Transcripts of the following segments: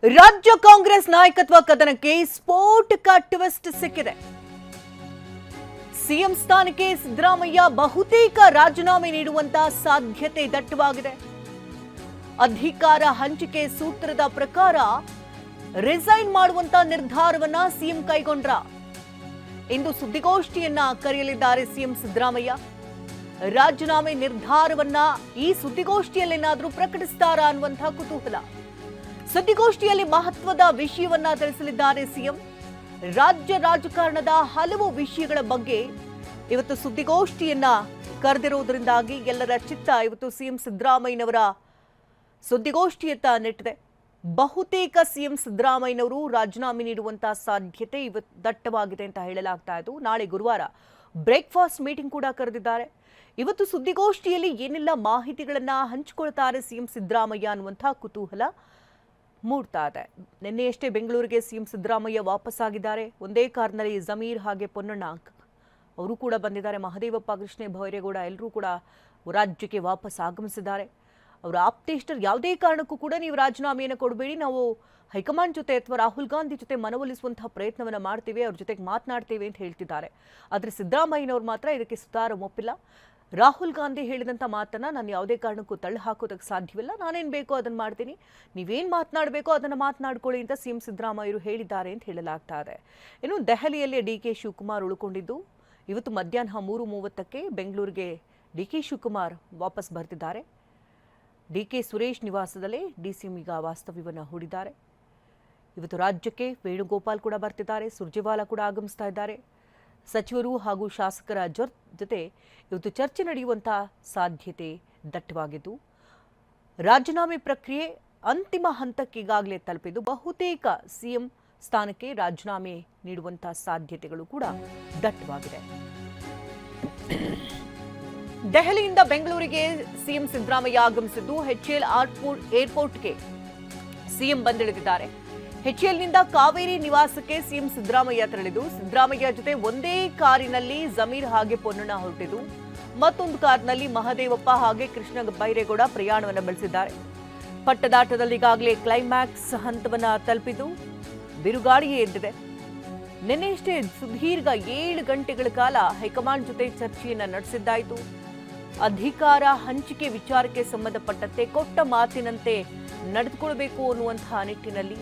ರಾಜ್ಯ ಕಾಂಗ್ರೆಸ್ ನಾಯಕತ್ವ ಕದನಕ್ಕೆ ಸ್ಫೋಟಕ ಟ್ವಿಸ್ಟ್ ಸಿಕ್ಕಿದೆ. ಸಿಎಂ ಸ್ಥಾನಕ್ಕೆ ಸಿದ್ದರಾಮಯ್ಯ ಬಹುತೇಕ ರಾಜೀನಾಮೆ ನೀಡುವಂತ ಸಾಧ್ಯತೆ ದಟ್ಟವಾಗಿದೆ. ಅಧಿಕಾರ ಹಂಚಿಕೆ ಸೂತ್ರದ ಪ್ರಕಾರ ರಿಸೈನ್ ಮಾಡುವಂತ ನಿರ್ಧಾರವನ್ನ ಸಿಎಂ ಕೈಗೊಂಡ್ರ. ಇಂದು ಸುದ್ದಿಗೋಷ್ಠಿಯನ್ನ ಕರೆಯಲಿದ್ದಾರೆ ಸಿಎಂ ಸಿದ್ದರಾಮಯ್ಯ. ರಾಜೀನಾಮೆ ನಿರ್ಧಾರವನ್ನ ಈ ಸುದ್ದಿಗೋಷ್ಠಿಯಲ್ಲೇನಾದ್ರೂ ಪ್ರಕಟಿಸ್ತಾರಾ ಅನ್ನುವಂತಹ ಕುತೂಹಲ. ಸುದ್ದಿಗೋಷ್ಠಿಯಲ್ಲಿ ಮಹತ್ವದ ವಿಷಯವನ್ನ ತಿಳಿಸಲಿದ್ದಾರೆ ಸಿಎಂ. ರಾಜ್ಯ ರಾಜಕಾರಣದ ಹಲವು ವಿಷಯಗಳ ಬಗ್ಗೆ ಇವತ್ತು ಸುದ್ದಿಗೋಷ್ಠಿಯನ್ನ ಕರೆದಿರುವುದರಿಂದಾಗಿ ಎಲ್ಲರ ಚಿತ್ತ ಇವತ್ತು ಸಿಎಂ ಸಿದ್ದರಾಮಯ್ಯನವರ ಸುದ್ದಿಗೋಷ್ಠಿಯತ್ತ ನೆಟ್ಟಿದೆ. ಬಹುತೇಕ ಸಿಎಂ ಸಿದ್ದರಾಮಯ್ಯನವರು ರಾಜೀನಾಮೆ ನೀಡುವಂತಹ ಸಾಧ್ಯತೆ ಇವತ್ತು ದಟ್ಟವಾಗಿದೆ ಅಂತ ಹೇಳಲಾಗ್ತಾ ಇದ್ದು, ನಾಳೆ ಗುರುವಾರ ಬ್ರೇಕ್ಫಾಸ್ಟ್ ಮೀಟಿಂಗ್ ಕೂಡ ಕರೆದಿದ್ದಾರೆ. ಇವತ್ತು ಸುದ್ದಿಗೋಷ್ಠಿಯಲ್ಲಿ ಏನೆಲ್ಲ ಮಾಹಿತಿಗಳನ್ನ ಹಂಚಿಕೊಳ್ತಾರೆ ಸಿಎಂ ಸಿದ್ದರಾಮಯ್ಯ ಅನ್ನುವಂತಹ ಕುತೂಹಲ ಮೂಡ್ತಾ ಇದೆ. ನಿನ್ನೆಯಷ್ಟೇ ಬೆಂಗಳೂರಿಗೆ ಸಿಎಂ ಸಿದ್ದರಾಮಯ್ಯ ವಾಪಸ್ಸಾಗಿದ್ದಾರೆ. ಒಂದೇ ಕಾರ್ನಲ್ಲಿ ಜಮೀರ್ ಹಾಗೆ ಪೊನ್ನಣ್ಣ ಅವರು ಕೂಡ ಬಂದಿದ್ದಾರೆ. ಮಹದೇವಪ್ಪ, ಕೃಷ್ಣ ಬೈರೇಗೌಡ ಎಲ್ಲರೂ ಕೂಡ ರಾಜ್ಯಕ್ಕೆ ವಾಪಸ್ ಆಗಮಿಸಿದ್ದಾರೆ. ಅವರ ಆಪ್ತೇಷ್ಟರು ಯಾವುದೇ ಕಾರಣಕ್ಕೂ ಕೂಡ ನೀವು ರಾಜೀನಾಮೆಯನ್ನು ಕೊಡಬೇಡಿ, ನಾವು ಹೈಕಮಾಂಡ್ ಜೊತೆ ಅಥವಾ ರಾಹುಲ್ ಗಾಂಧಿ ಜೊತೆ ಮನವೊಲಿಸುವಂತಹ ಪ್ರಯತ್ನವನ್ನು ಮಾಡ್ತೀವಿ, ಅವ್ರ ಜೊತೆಗೆ ಮಾತನಾಡ್ತೇವೆ ಅಂತ ಹೇಳ್ತಿದ್ದಾರೆ. ಆದರೆ ಸಿದ್ದರಾಮಯ್ಯನವರು ಮಾತ್ರ ಇದಕ್ಕೆ ಸುತಾರ ಒಪ್ಪಿಲ್ಲ. ರಾಹುಲ್ ಗಾಂಧಿ ಹೇಳಿದಂಥ ಮಾತನ್ನ ನಾನು ಯಾವುದೇ ಕಾರಣಕ್ಕೂ ತಳ್ಳಿ ಹಾಕೋದಕ್ಕೆ ಸಾಧ್ಯವಿಲ್ಲ, ನಾನೇನು ಬೇಕೋ ಅದನ್ನು ಮಾಡ್ತೀನಿ, ನೀವೇನು ಮಾತನಾಡಬೇಕೋ ಅದನ್ನು ಮಾತನಾಡ್ಕೊಳ್ಳಿ ಅಂತ ಸಿಎಂ ಸಿದ್ದರಾಮಯ್ಯರು ಹೇಳಿದ್ದಾರೆ ಅಂತ ಹೇಳಲಾಗ್ತಾ ಇದೆ. ಇನ್ನು ದೆಹಲಿಯಲ್ಲಿ ಡಿ.ಕೆ. ಶಿವಕುಮಾರ್ ಉಳ್ಕೊಂಡಿದ್ದು ಇವತ್ತು ಮಧ್ಯಾಹ್ನ 3:30ಕ್ಕೆ ಬೆಂಗಳೂರಿಗೆ ಡಿ.ಕೆ. ಶಿವಕುಮಾರ್ ವಾಪಸ್ ಬರ್ತಿದ್ದಾರೆ. ಡಿ.ಕೆ. ಸುರೇಶ್ ನಿವಾಸದಲ್ಲೇ ಡಿಸಿಎಂ ಈಗ ವಾಸ್ತವ್ಯವನ್ನು ಹೂಡಿದ್ದಾರೆ. ಇವತ್ತು ರಾಜ್ಯಕ್ಕೆ ವೇಣುಗೋಪಾಲ್ ಕೂಡ ಬರ್ತಿದ್ದಾರೆ, ಸುರ್ಜೇವಾಲಾ ಕೂಡ ಆಗಮಿಸ್ತಾ ಇದ್ದಾರೆ. ಸಚಿವರು ಹಾಗೂ ಶಾಸಕರ ಜೊತೆ ಇವತ್ತು ಚರ್ಚೆ ನಡೆಯುವಂತಹ ಸಾಧ್ಯತೆ ದಟ್ಟವಾಗಿದ್ದು, ರಾಜೀನಾಮೆ ಪ್ರಕ್ರಿಯೆ ಅಂತಿಮ ಹಂತಕ್ಕೆ ಈಗಾಗಲೇ ತಲುಪಿದ್ದು, ಬಹುತೇಕ ಸಿಎಂ ಸ್ಥಾನಕ್ಕೆ ರಾಜೀನಾಮೆ ನೀಡುವಂತಹ ಸಾಧ್ಯತೆಗಳು ಕೂಡ ದಟ್ಟವಾಗಿದೆ. ದೆಹಲಿಯಿಂದ ಬೆಂಗಳೂರಿಗೆ ಸಿಎಂ ಸಿದ್ದರಾಮಯ್ಯ ಆಗಮಿಸಿದ್ದು HAL ಏರ್ಪೋರ್ಟ್ಗೆ ಸಿಎಂ ಬಂದಿಳಿದಿದ್ದಾರೆ. HALನಿಂದ ಕಾವೇರಿ ನಿವಾಸಕ್ಕೆ ಸಿಎಂ ಸಿದ್ದರಾಮಯ್ಯ ತೆರಳಿದ್ದು, ಸಿದ್ದರಾಮಯ್ಯ ಜೊತೆ ಒಂದೇ ಕಾರಿನಲ್ಲಿ ಜಮೀರ್ ಹಾಗೆ ಪೊನ್ನಣ್ಣ ಹೊರಟಿದ್ದು, ಮತ್ತೊಂದು ಕಾರ್ನಲ್ಲಿ ಮಹದೇವಪ್ಪ ಹಾಗೆ ಕೃಷ್ಣ ಬೈರೇಗೌಡ ಪ್ರಯಾಣವನ್ನು ಬೆಳೆಸಿದ್ದಾರೆ. ಪಟ್ಟದಾಟದಲ್ಲಿ ಈಗಾಗಲೇ ಕ್ಲೈಮ್ಯಾಕ್ಸ್ ಹಂತವನ್ನ ತಲುಪಿದ್ದು ಬಿರುಗಾಳಿಯೇ ಎದ್ದಿದೆ. ನಿನ್ನೆಯಷ್ಟೇ ಸುದೀರ್ಘ 7 ಗಂಟೆಗಳ ಕಾಲ ಹೈಕಮಾಂಡ್ ಜೊತೆ ಚರ್ಚೆಯನ್ನ ನಡೆಸಿದ್ದಾಯಿತು. ಅಧಿಕಾರ ಹಂಚಿಕೆ ವಿಚಾರಕ್ಕೆ ಸಂಬಂಧಪಟ್ಟಂತೆ ಕೊಟ್ಟ ಮಾತಿನಂತೆ ನಡೆದುಕೊಳ್ಳಬೇಕು ಅನ್ನುವಂತಹ ನಿಟ್ಟಿನಲ್ಲಿ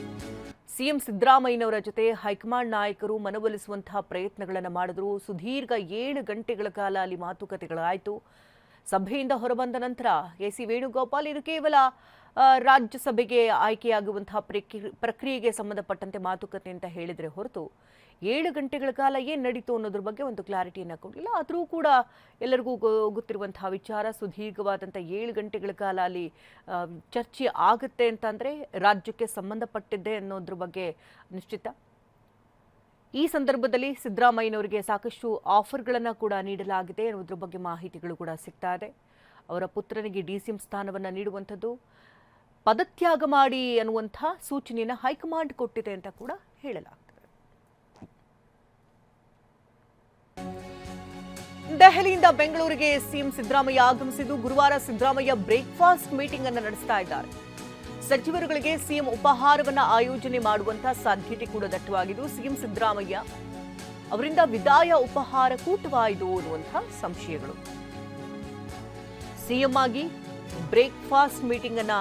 ಸಿಎಂ ಸಿದ್ದರಾಮಯ್ಯನವರ ಜೊತೆ ಹೈಕಮಾಂಡ್ ನಾಯಕರು ಮನವೊಲಿಸುವಂತಹ ಪ್ರಯತ್ನಗಳನ್ನು ಮಾಡಿದ್ರು. ಸುದೀರ್ಘ 7 ಗಂಟೆಗಳ ಕಾಲ ಅಲ್ಲಿ ಮಾತುಕತೆಗಳಾಯಿತು. ಸಭೆಯಿಂದ ಹೊರಬಂದ ನಂತರ ಎಸಿ ವೇಣುಗೋಪಾಲ್ ಇದು ಕೇವಲ ರಾಜ್ಯಸಭೆಗೆ ಆಯ್ಕೆಯಾಗುವಂತಹ ಪ್ರಕ್ರಿಯೆಗೆ ಸಂಬಂಧಪಟ್ಟಂತೆ ಮಾತುಕತೆ ಅಂತ ಹೇಳಿದರೆ ಹೊರತು 7 ಗಂಟೆಗಳ ಕಾಲ ಏನು ನಡೀತು ಅನ್ನೋದ್ರ ಬಗ್ಗೆ ಒಂದು ಕ್ಲಾರಿಟಿಯನ್ನು ಕೊಡಲಿಲ್ಲ. ಆದರೂ ಕೂಡ ಎಲ್ಲರಿಗೂ ಗೊತ್ತಿರುವಂತಹ ವಿಚಾರ, ಸುದೀರ್ಘವಾದಂಥ 7 ಗಂಟೆಗಳ ಕಾಲ ಅಲ್ಲಿ ಚರ್ಚೆ ಆಗುತ್ತೆ ಅಂತಂದರೆ ರಾಜ್ಯಕ್ಕೆ ಸಂಬಂಧಪಟ್ಟಿದ್ದೆ ಅನ್ನೋದ್ರ ಬಗ್ಗೆ ನಿಶ್ಚಿತ. ಈ ಸಂದರ್ಭದಲ್ಲಿ ಸಿದ್ದರಾಮಯ್ಯನವರಿಗೆ ಸಾಕಷ್ಟು ಆಫರ್ಗಳನ್ನು ಕೂಡ ನೀಡಲಾಗಿದೆ ಅನ್ನೋದ್ರ ಬಗ್ಗೆ ಮಾಹಿತಿಗಳು ಕೂಡ ಸಿಗ್ತಾ ಇದೆ. ಅವರ ಪುತ್ರನಿಗೆ ಡಿಸಿಎಂ ಸ್ಥಾನವನ್ನು ನೀಡುವಂಥದ್ದು, ಪದತ್ಯಾಗ ಮಾಡಿ ಅನ್ನುವಂಥ ಸೂಚನೆಯನ್ನು ಹೈಕಮಾಂಡ್ ಕೊಟ್ಟಿದೆ ಅಂತ ಕೂಡ ಹೇಳಲಾಗ್ತದೆ. ದೆಹಲಿಯಿಂದ ಬೆಂಗಳೂರಿಗೆ ಸಿಎಂ ಸಿದ್ದರಾಮಯ್ಯ ಆಗಮಿಸಿದ್ದು, ಗುರುವಾರ ಸಿದ್ದರಾಮಯ್ಯ ಬ್ರೇಕ್ಫಾಸ್ಟ್ ಮೀಟಿಂಗ್ ಅನ್ನು ನಡೆಸ್ತಾ ಇದ್ದಾರೆ. ಸಚಿವರುಗಳಿಗೆ ಸಿಎಂ ಉಪಹಾರವನ್ನ ಆಯೋಜನೆ ಮಾಡುವಂತಹ ಸಾಧ್ಯತೆ ಕೂಡ ದಟ್ಟವಾಗಿದ್ದು, ಸಿಎಂ ಸಿದ್ದರಾಮಯ್ಯ ಅವರಿಂದ ವಿದಾಯ ಉಪಹಾರ ಕೂಟವಾಯಿತು ಅನ್ನುವಂತಹ ಸಂಶಯಗಳು. ಸಿಎಂ ಆಗಿ ಬ್ರೇಕ್ಫಾಸ್ಟ್ ಮೀಟಿಂಗ್ ಅನ್ನ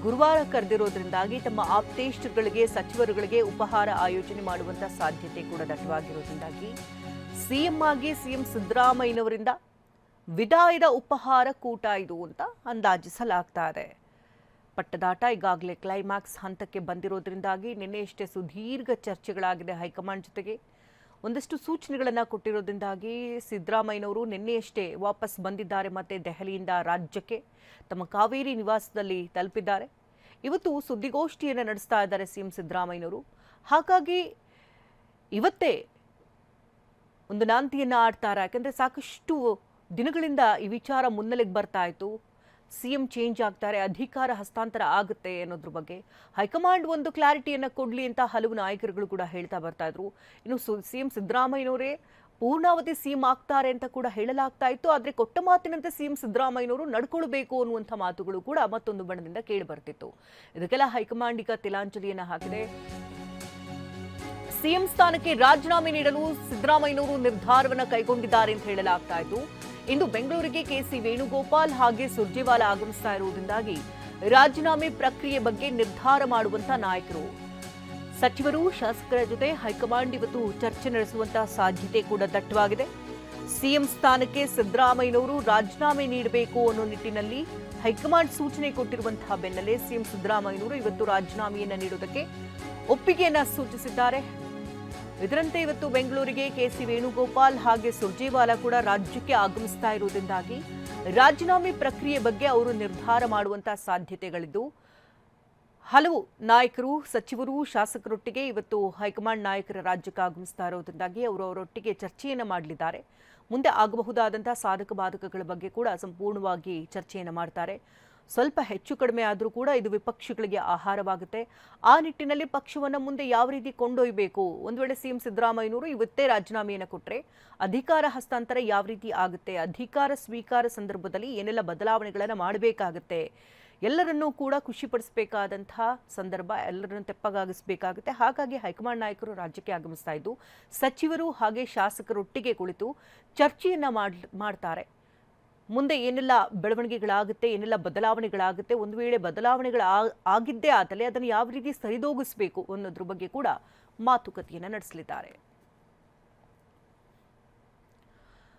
ಗುರುವಾರ ಕರೆದಿರೋದ್ರಿಂದಾಗಿ ತಮ್ಮ ಆಪ್ತೇಷ್ಟಗಳಿಗೆ ಸಚಿವರುಗಳಿಗೆ ಉಪಹಾರ ಆಯೋಜನೆ ಮಾಡುವಂತಹ ಸಾಧ್ಯತೆ ಕೂಡ ದಟ್ಟವಾಗಿರೋದ್ರಿಂದಾಗಿ ಸಿಎಂ ಆಗಿ ಸಿಎಂ ಸಿದ್ದರಾಮಯ್ಯನವರಿಂದ ವಿದಾಯದ ಉಪಹಾರ ಕೂಟ ಇದು ಅಂತ ಅಂದಾಜಿಸಲಾಗ್ತಾ ಇದೆ. ಪಟ್ಟದಾಟ ಈಗಾಗಲೇ ಕ್ಲೈಮ್ಯಾಕ್ಸ್ ಹಂತಕ್ಕೆ ಬಂದಿರೋದ್ರಿಂದಾಗಿ ನಿನ್ನೆಯಷ್ಟೇ ಸುದೀರ್ಘ ಚರ್ಚೆಗಳಾಗಿದೆ ಹೈಕಮಾಂಡ್ ಜೊತೆಗೆ. ಒಂದಷ್ಟು ಸೂಚನೆಗಳನ್ನು ಕೊಟ್ಟಿರೋದ್ರಿಂದಾಗಿ ಸಿದ್ದರಾಮಯ್ಯನವರು ನಿನ್ನೆಯಷ್ಟೇ ವಾಪಸ್ ಬಂದಿದ್ದಾರೆ. ಮತ್ತೆ ದೆಹಲಿಯಿಂದ ರಾಜ್ಯಕ್ಕೆ ತಮ್ಮ ಕಾವೇರಿ ನಿವಾಸದಲ್ಲಿ ತಲುಪಿದ್ದಾರೆ. ಇವತ್ತು ಸುದ್ದಿಗೋಷ್ಠಿಯನ್ನು ನಡೆಸ್ತಾ ಇದ್ದಾರೆ ಸಿಎಂ ಸಿದ್ದರಾಮಯ್ಯನವರು. ಹಾಗಾಗಿ ಇವತ್ತೇ ಒಂದು ನಾಂತಿಯನ್ನು ಆಡ್ತಾರೆ. ಯಾಕಂದರೆ ಸಾಕಷ್ಟು ದಿನಗಳಿಂದ ಈ ವಿಚಾರ ಮುನ್ನೆಲೆಗೆ ಬರ್ತಾ ಇತ್ತು. ಸಿಎಂ ಚೇಂಜ್ ಆಗ್ತಾರೆ, ಅಧಿಕಾರ ಹಸ್ತಾಂತರ ಆಗುತ್ತೆ ಅನ್ನೋದ್ರ ಬಗ್ಗೆ ಹೈಕಮಾಂಡ್ ಒಂದು ಕ್ಲಾರಿಟಿಯನ್ನು ಕೊಡಲಿ ಅಂತ ಹಲವು ನಾಯಕರುಗಳು ಕೂಡ ಹೇಳ್ತಾ ಬರ್ತಾ ಇದ್ರು. ಇನ್ನು ಸಿಎಂ ಸಿದ್ದರಾಮಯ್ಯನವರೇ ಪೂರ್ಣಾವಧಿ ಸಿಎಂ ಆಗ್ತಾರೆ ಅಂತ ಕೂಡ ಹೇಳಲಾಗ್ತಾ ಇತ್ತು. ಆದ್ರೆ ಕೊಟ್ಟ ಮಾತಿನಂತೆ ಸಿಎಂ ಸಿದ್ದರಾಮಯ್ಯನವರು ನಡ್ಕೊಳ್ಬೇಕು ಅನ್ನುವಂಥ ಮಾತುಗಳು ಕೂಡ ಮತ್ತೊಂದು ಬಣದಿಂದ ಕೇಳಿ ಬರ್ತಿತ್ತು. ಇದಕ್ಕೆಲ್ಲ ಹೈಕಮಾಂಡ್ ಈಗ ತಿಲಾಂಜಲಿಯನ್ನ ಹಾಕಿದೆ. ಸಿಎಂ ಸ್ಥಾನಕ್ಕೆ ರಾಜೀನಾಮೆ ನೀಡಲು ಸಿದ್ದರಾಮಯ್ಯನವರು ನಿರ್ಧಾರವನ್ನ ಕೈಗೊಂಡಿದ್ದಾರೆ ಅಂತ ಹೇಳಲಾಗ್ತಾ ಇತ್ತು. ಇಂದು ಬೆಂಗಳೂರಿಗೆ ಕೆಸಿ ವೇಣುಗೋಪಾಲ್ ಹಾಗೆ ಸುರ್ಜೇವಾಲಾ ಆಗಮಿಸ್ತಾ ಇರುವುದರಿಂದಾಗಿ ರಾಜೀನಾಮೆ ಪ್ರಕ್ರಿಯೆ ಬಗ್ಗೆ ನಿರ್ಧಾರ ಮಾಡುವಂತ ನಾಯಕರು, ಸಚಿವರು, ಶಾಸಕರ ಜೊತೆ ಹೈಕಮಾಂಡ್ ಇವತ್ತು ಚರ್ಚೆ ನಡೆಸುವಂತಹ ಸಾಧ್ಯತೆ ಕೂಡ ದಟ್ಟವಾಗಿದೆ. ಸಿಎಂ ಸ್ಥಾನಕ್ಕೆ ಸಿದ್ದರಾಮಯ್ಯನವರು ರಾಜೀನಾಮೆ ನೀಡಬೇಕು ಅನ್ನೋ ನಿಟ್ಟಿನಲ್ಲಿ ಹೈಕಮಾಂಡ್ ಸೂಚನೆ ಕೊಟ್ಟಿರುವಂತಹ ಬೆನ್ನಲ್ಲೇ ಸಿಎಂ ಸಿದ್ದರಾಮಯ್ಯನವರು ಇವತ್ತು ರಾಜೀನಾಮೆಯನ್ನ ನೀಡುವುದಕ್ಕೆ ಒಪ್ಪಿಗೆಯನ್ನ ಸೂಚಿಸಿದ್ದಾರೆ. ಇದರಂತೆ ಇವತ್ತು ಬೆಂಗಳೂರಿಗೆ ಕೆಸಿ ವೇಣುಗೋಪಾಲ್ ಹಾಗೆ ಸುರ್ಜೇವಾಲಾ ಕೂಡ ರಾಜ್ಯಕ್ಕೆ ಆಗಮಿಸ್ತಾ ಇರುವುದರಿಂದಾಗಿ ರಾಜೀನಾಮೆ ಪ್ರಕ್ರಿಯೆ ಬಗ್ಗೆ ಅವರು ನಿರ್ಧಾರ ಮಾಡುವಂತಹ ಸಾಧ್ಯತೆಗಳಿದ್ದು, ಹಲವು ನಾಯಕರು, ಸಚಿವರು, ಶಾಸಕರೊಟ್ಟಿಗೆ ಇವತ್ತು ಹೈಕಮಾಂಡ್ ನಾಯಕರ ರಾಜ್ಯಕ್ಕೆ ಆಗಮಿಸ್ತಾ ಇರೋದ್ರಿಂದಾಗಿ ಅವರು ಅವರೊಟ್ಟಿಗೆ ಚರ್ಚೆಯನ್ನು ಮಾಡಲಿದ್ದಾರೆ. ಮುಂದೆ ಆಗಬಹುದಾದಂತಹ ಸಾಧಕ ಬಾಧಕಗಳ ಬಗ್ಗೆ ಕೂಡ ಸಂಪೂರ್ಣವಾಗಿ ಚರ್ಚೆಯನ್ನು ಮಾಡ್ತಾರೆ. ಸ್ವಲ್ಪ ಹೆಚ್ಚು ಕಡಿಮೆ ಆದರೂ ಕೂಡ ಇದು ವಿಪಕ್ಷಗಳಿಗೆ ಆಹಾರವಾಗುತ್ತೆ. ಆ ನಿಟ್ಟಿನಲ್ಲಿ ಪಕ್ಷವನ್ನು ಮುಂದೆ ಯಾವ ರೀತಿ ಕೊಂಡೊಯ್ಯಬೇಕು, ಒಂದು ವೇಳೆ ಸಿಎಂ ಸಿದ್ದರಾಮಯ್ಯನವರು ಇವತ್ತೇ ರಾಜೀನಾಮೆಯನ್ನು ಕೊಟ್ಟರೆ ಅಧಿಕಾರ ಹಸ್ತಾಂತರ ಯಾವ ರೀತಿ ಆಗುತ್ತೆ, ಅಧಿಕಾರ ಸ್ವೀಕಾರ ಸಂದರ್ಭದಲ್ಲಿ ಏನೆಲ್ಲ ಬದಲಾವಣೆಗಳನ್ನು ಮಾಡಬೇಕಾಗುತ್ತೆ, ಎಲ್ಲರನ್ನೂ ಕೂಡ ಖುಷಿಪಡಿಸಬೇಕಾದಂತಹ ಸಂದರ್ಭ, ಎಲ್ಲರನ್ನು ತೆಪ್ಪಗಾಗಿಸಬೇಕಾಗುತ್ತೆ. ಹಾಗಾಗಿ ಹೈಕಮಾಂಡ್ ನಾಯಕರು ರಾಜ್ಯಕ್ಕೆ ಆಗಮಿಸ್ತಾ ಇದ್ದು ಸಚಿವರು ಹಾಗೆ ಶಾಸಕರೊಟ್ಟಿಗೆ ಕುಳಿತು ಚರ್ಚೆಯನ್ನ ಮಾಡ್ತಾರೆ. ಮುಂದೆ ಏನೆಲ್ಲ ಬೆಳವಣಿಗೆಗಳಾಗುತ್ತೆ, ಏನೆಲ್ಲ ಬದಲಾವಣೆಗಳಾಗುತ್ತೆ, ಒಂದು ವೇಳೆ ಆಗಿದ್ದೇ ಆದಲ್ಲಿ ಅದನ್ನು ಯಾವ ರೀತಿ ಸರಿದೂಗಿಸಬೇಕು ಅನ್ನೋದ್ರ ಬಗ್ಗೆ ಕೂಡ ಮಾತುಕತೆಯನ್ನು ನಡೆಸಲಿದ್ದಾರೆ.